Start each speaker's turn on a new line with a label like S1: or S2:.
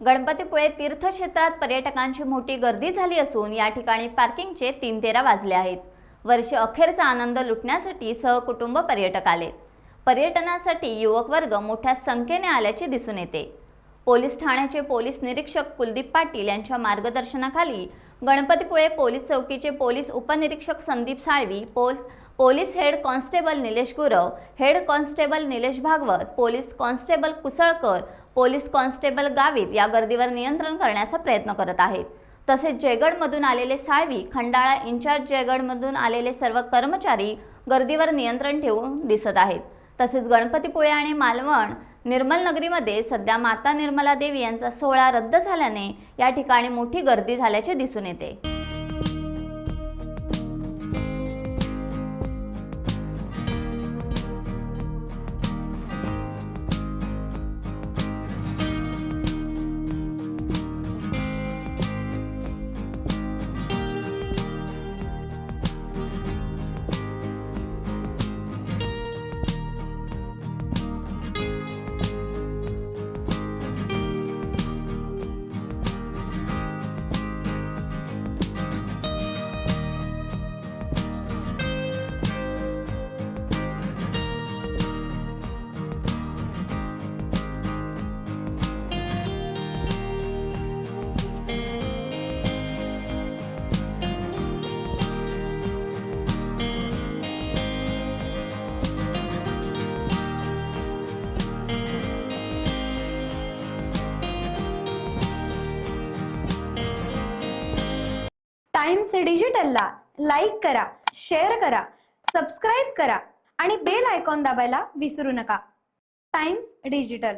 S1: गणपतीपुळे तीर्थक्षेत्रात पर्यटकांची मोठी गर्दी झाली असून या ठिकाणी पार्किंगचे 3:13 वाजले आहेत। वर्ष अखेरचा आनंद लुटण्यासाठी सहकुटुंब पर्यटक आले। पर्यटनासाठी युवक वर्ग मोठ्या संख्येने आल्याचे दिसून येते। पोलीस ठाण्याचे पोलीस निरीक्षक कुलदीप पाटील यांच्या मार्गदर्शनाखाली गणपतीपुळे पोलीस चौकीचे पोलीस उपनिरीक्षक Sandeep Salvi, police head constable Nilesh Gurav, head constable Nilesh Bhagwat, police constable Kusalkar, police constable Gavit या गर्दीवर नियंत्रण करण्याचा प्रयत्न करत आहेत। तसेच जयगडमधून आलेले साळवी, खंडाळा इन्चार्ज जयगडमधून आलेले सर्व कर्मचारी गर्दीवर नियंत्रण ठेवून दिसत आहेत। तसेच गणपतीपुळे आणि मालवण निर्मल नगरीमध्ये सध्या माता निर्मला देवी यांचा सोहळा रद्द झाल्याने या ठिकाणी मोठी गर्दी झाल्याचे दिसून येते।
S2: टाइम्स डिजिटलला लाईक करा, शेअर करा, सबस्क्राईब करा आणि बेल आयकॉन दाबायला विसरू नका। Times digital.